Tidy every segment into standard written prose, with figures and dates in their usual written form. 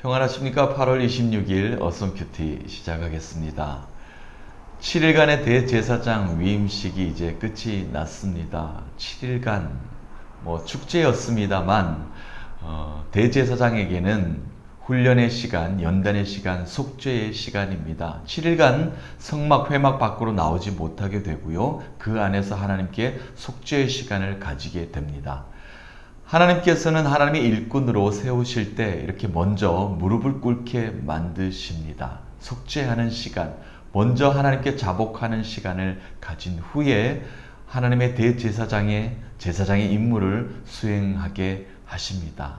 평안하십니까? 8월 26일 어썸 큐티 시작하겠습니다. 7일간의 대제사장 위임식이 이제 끝이 났습니다. 7일간 축제였습니다만 대제사장에게는 훈련의 시간, 연단의 시간, 속죄의 시간입니다. 7일간 성막, 회막 밖으로 나오지 못하게 되고요. 그 안에서 하나님께 속죄의 시간을 가지게 됩니다. 하나님께서는 하나님의 일꾼으로 세우실 때 이렇게 먼저 무릎을 꿇게 만드십니다. 속죄하는 시간, 먼저 하나님께 자복하는 시간을 가진 후에 하나님의 대제사장의 임무를 수행하게 하십니다.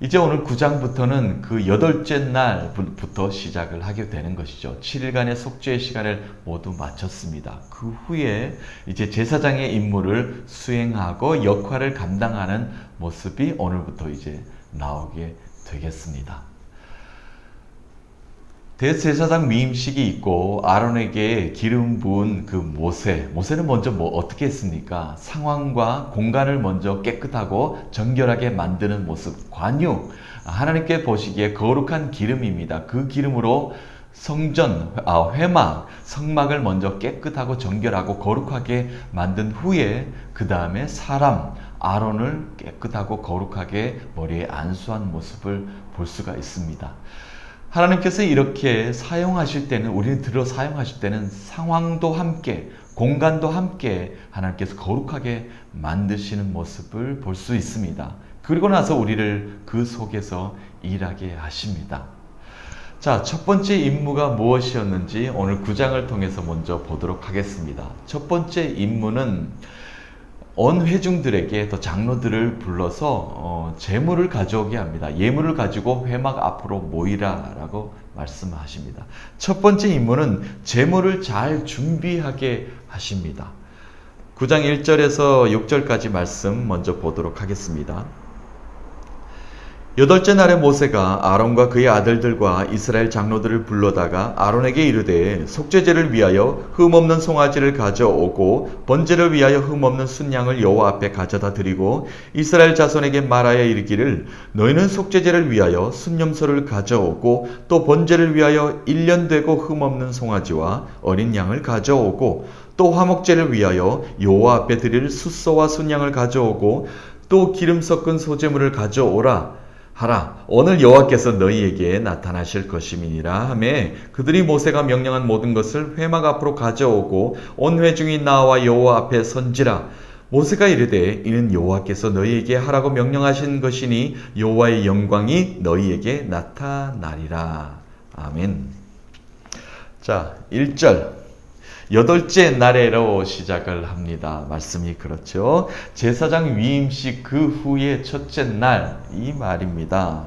이제 오늘 9장부터는 그 8째 날부터 시작을 하게 되는 것이죠. 7일간의 속죄의 시간을 모두 마쳤습니다. 그 후에 이제 제사장의 임무를 수행하고 역할을 감당하는 모습이 오늘부터 이제 나오게 되겠습니다. 대제사장 위임식이 있고 아론에게 기름 부은 그 모세는 먼저 어떻게 했습니까? 상황과 공간을 먼저 깨끗하고 정결하게 만드는 모습, 관유, 하나님께 보시기에 거룩한 기름입니다. 그 기름으로 회막, 성막을 먼저 깨끗하고 정결하고 거룩하게 만든 후에 그 다음에 아론을 깨끗하고 거룩하게 머리에 안수한 모습을 볼 수가 있습니다. 하나님께서 이렇게 사용하실 때는, 우리는 사용하실 때는 상황도 함께, 공간도 함께 하나님께서 거룩하게 만드시는 모습을 볼 수 있습니다. 그리고 나서 우리를 그 속에서 일하게 하십니다. 자, 첫 번째 임무가 무엇이었는지 오늘 9장을 통해서 먼저 보도록 하겠습니다. 첫 번째 임무는 온 회중들에게 또 장로들을 불러서 제물을 가져오게 합니다. 예물을 가지고 회막 앞으로 모이라라고 말씀하십니다. 첫 번째 임무는 제물을 잘 준비하게 하십니다. 9장 1절에서 6절까지 말씀 먼저 보도록 하겠습니다. 8째 날에 모세가 아론과 그의 아들들과 이스라엘 장로들을 불러다가 아론에게 이르되 속죄제를 위하여 흠없는 송아지를 가져오고 번제를 위하여 흠없는 순양을 여호와 앞에 가져다 드리고 이스라엘 자손에게 말하여 이르기를 너희는 속죄제를 위하여 순염소를 가져오고 또 번제를 위하여 1년 되고 흠없는 송아지와 어린 양을 가져오고 또 화목제를 위하여 여호와 앞에 드릴 숫소와 순양을 가져오고 또 기름 섞은 소제물을 가져오라 하라. 오늘 여호와께서 너희에게 나타나실 것임이니라 하매 그들이 모세가 명령한 모든 것을 회막 앞으로 가져오고 온 회중이 나와 여호와 앞에 선지라. 모세가 이르되 이는 여호와께서 너희에게 하라고 명령하신 것이니 여호와의 영광이 너희에게 나타나리라. 아멘. 자, 1절. 8째 날에로 시작을 합니다. 말씀이 그렇죠. 제사장 위임식 그 후에 첫째 날, 이 말입니다.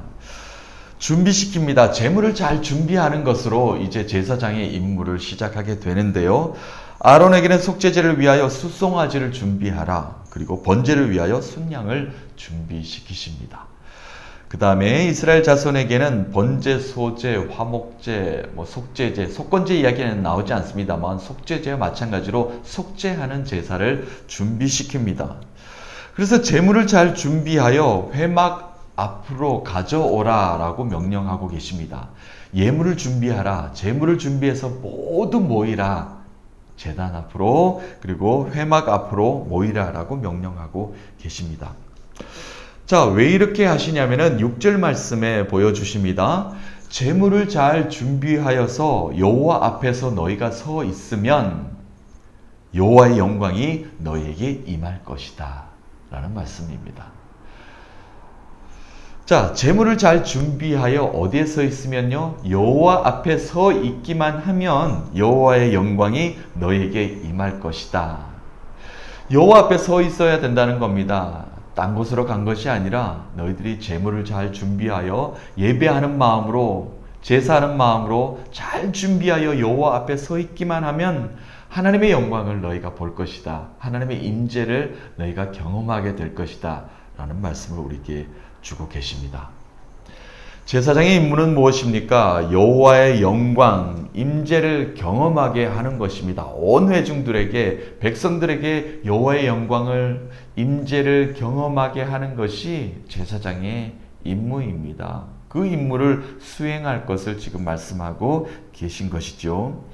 준비시킵니다. 제물을 잘 준비하는 것으로 이제 제사장의 임무를 시작하게 되는데요. 아론에게는 속죄제를 위하여 숫송아지를 준비하라. 그리고 번제를 위하여 순양을 준비시키십니다. 그 다음에 이스라엘 자손에게는 번제, 소제, 화목제, 속죄제, 속건제 이야기는 나오지 않습니다만 속죄제와 마찬가지로 속죄하는 제사를 준비시킵니다. 그래서 제물을 잘 준비하여 회막 앞으로 가져오라 라고 명령하고 계십니다. 예물을 준비하라, 제물을 준비해서 모두 모이라, 제단 앞으로 그리고 회막 앞으로 모이라 라고 명령하고 계십니다. 자, 왜 이렇게 하시냐면은 6절 말씀에 보여주십니다. 제물을 잘 준비하여서 여호와 앞에서 너희가 서 있으면 여호와의 영광이 너희에게 임할 것이다 라는 말씀입니다. 자, 제물을 잘 준비하여 어디에 서 있으면요, 여호와 앞에 서 있기만 하면 여호와의 영광이 너희에게 임할 것이다. 여호와 앞에 서 있어야 된다는 겁니다. 딴 곳으로 간 것이 아니라 너희들이 제물을 잘 준비하여 예배하는 마음으로, 제사하는 마음으로 잘 준비하여 여호와 앞에 서 있기만 하면 하나님의 영광을 너희가 볼 것이다. 하나님의 임재를 너희가 경험하게 될 것이다 라는 말씀을 우리에게 주고 계십니다. 제사장의 임무는 무엇입니까? 여호와의 영광, 임재를 경험하게 하는 것입니다. 온 회중들에게, 백성들에게 여호와의 영광을, 임재를 경험하게 하는 것이 제사장의 임무입니다. 그 임무를 수행할 것을 지금 말씀하고 계신 것이죠.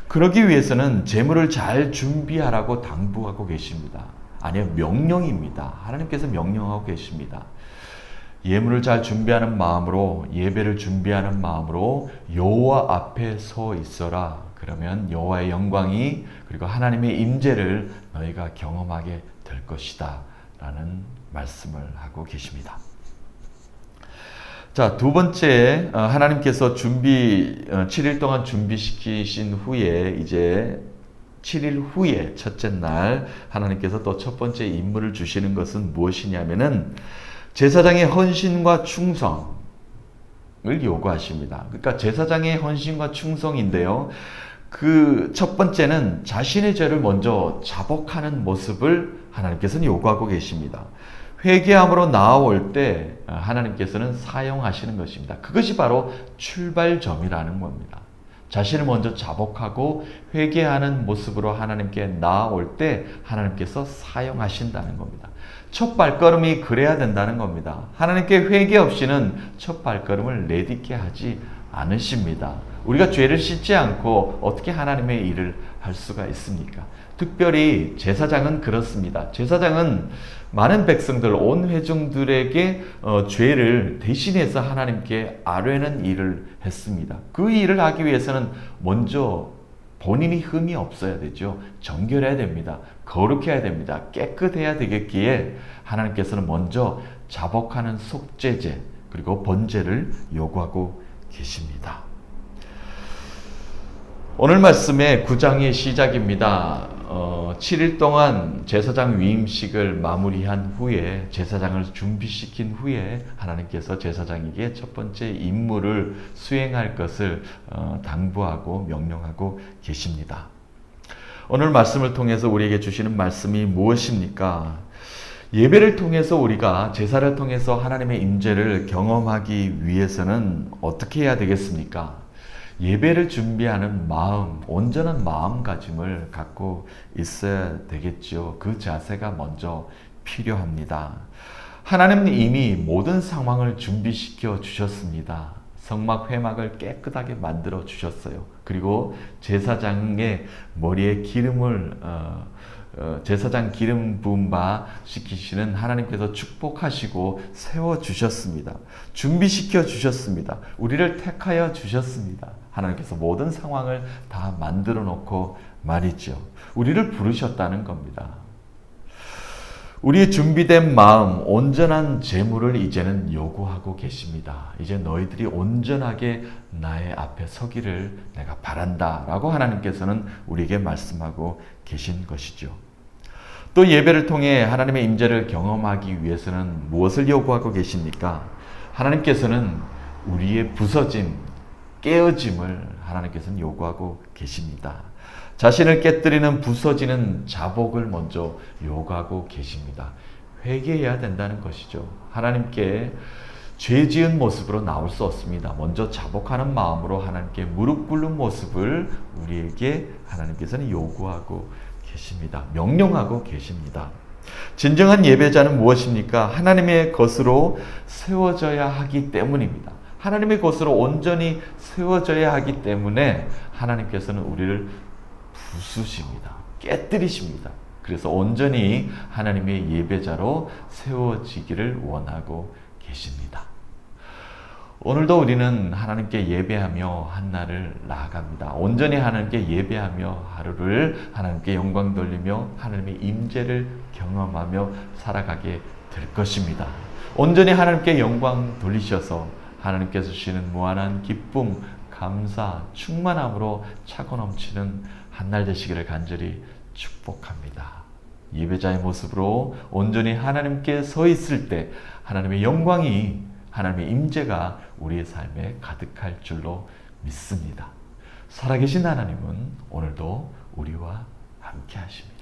그러기 위해서는 재물을 잘 준비하라고 당부하고 계십니다. 아니요, 명령입니다. 하나님께서 명령하고 계십니다. 예물을 잘 준비하는 마음으로, 예배를 준비하는 마음으로 여호와 앞에 서 있어라. 그러면 여호와의 영광이, 그리고 하나님의 임재를 너희가 경험하게 될 것이다 라는 말씀을 하고 계십니다. 자, 두 번째, 하나님께서 7일 동안 준비시키신 후에, 이제 7일 후에 첫째 날 하나님께서 또 첫 번째 임무를 주시는 것은 무엇이냐면은 제사장의 헌신과 충성을 요구하십니다. 그러니까 제사장의 헌신과 충성인데요. 그 첫 번째는 자신의 죄를 먼저 자복하는 모습을 하나님께서는 요구하고 계십니다. 회개함으로 나아올 때 하나님께서는 사용하시는 것입니다. 그것이 바로 출발점이라는 겁니다. 자신을 먼저 자복하고 회개하는 모습으로 하나님께 나아올 때 하나님께서 사용하신다는 겁니다. 첫 발걸음이 그래야 된다는 겁니다. 하나님께 회개 없이는 첫 발걸음을 내딛게 하지 않으십니다. 우리가 죄를 씻지 않고 어떻게 하나님의 일을 할 수가 있습니까? 특별히 제사장은 그렇습니다. 제사장은 많은 백성들, 온 회중들에게 죄를 대신해서 하나님께 아뢰는 일을 했습니다. 그 일을 하기 위해서는 먼저 본인이 흠이 없어야 되죠. 정결해야 됩니다. 거룩해야 됩니다. 깨끗해야 되겠기에 하나님께서는 먼저 자복하는 속죄제 그리고 번제를 요구하고 계십니다. 오늘 말씀의 9장의 시작입니다. 7일 동안 제사장 위임식을 마무리한 후에, 제사장을 준비시킨 후에 하나님께서 제사장에게 첫 번째 임무를 수행할 것을 당부하고 명령하고 계십니다. 오늘 말씀을 통해서 우리에게 주시는 말씀이 무엇입니까? 예배를 통해서, 우리가 제사를 통해서 하나님의 임재를 경험하기 위해서는 어떻게 해야 되겠습니까? 예배를 준비하는 마음, 온전한 마음가짐을 갖고 있어야 되겠죠. 그 자세가 먼저 필요합니다. 하나님은 이미 모든 상황을 준비시켜 주셨습니다. 성막 회막을 깨끗하게 만들어 주셨어요. 그리고 제사장의 머리에 기름을 제사장 기름 부음 바 시키시는 하나님께서 축복하시고 세워 주셨습니다. 준비시켜 주셨습니다. 우리를 택하여 주셨습니다. 하나님께서 모든 상황을 다 만들어 놓고 말이죠. 우리를 부르셨다는 겁니다. 우리의 준비된 마음, 온전한 재물을 이제는 요구하고 계십니다. 이제 너희들이 온전하게 나의 앞에 서기를 내가 바란다 라고 하나님께서는 우리에게 말씀하고 계신 것이죠. 또 예배를 통해 하나님의 임재를 경험하기 위해서는 무엇을 요구하고 계십니까? 하나님께서는 우리의 부서짐, 깨어짐을 하나님께서는 요구하고 계십니다. 자신을 깨뜨리는 부서지는 자복을 먼저 요구하고 계십니다. 회개해야 된다는 것이죠. 하나님께 죄 지은 모습으로 나올 수 없습니다. 먼저 자복하는 마음으로 하나님께 무릎 꿇는 모습을 우리에게 하나님께서는 요구하고 계십니다. 명령하고 계십니다. 진정한 예배자는 무엇입니까? 하나님의 것으로 세워져야 하기 때문입니다. 하나님의 것으로 온전히 세워져야 하기 때문에 하나님께서는 우리를 부수십니다. 깨뜨리십니다. 그래서 온전히 하나님의 예배자로 세워지기를 원하고 계십니다. 오늘도 우리는 하나님께 예배하며 한 날을 나아갑니다. 온전히 하나님께 예배하며 하루를 하나님께 영광 돌리며 하나님의 임재를 경험하며 살아가게 될 것입니다. 온전히 하나님께 영광 돌리셔서 하나님께서 주시는 무한한 기쁨, 감사, 충만함으로 차고 넘치는 한 날 되시기를 간절히 축복합니다. 예배자의 모습으로 온전히 하나님께 서 있을 때 하나님의 영광이, 하나님의 임재가 우리의 삶에 가득할 줄로 믿습니다. 살아계신 하나님은 오늘도 우리와 함께 하십니다.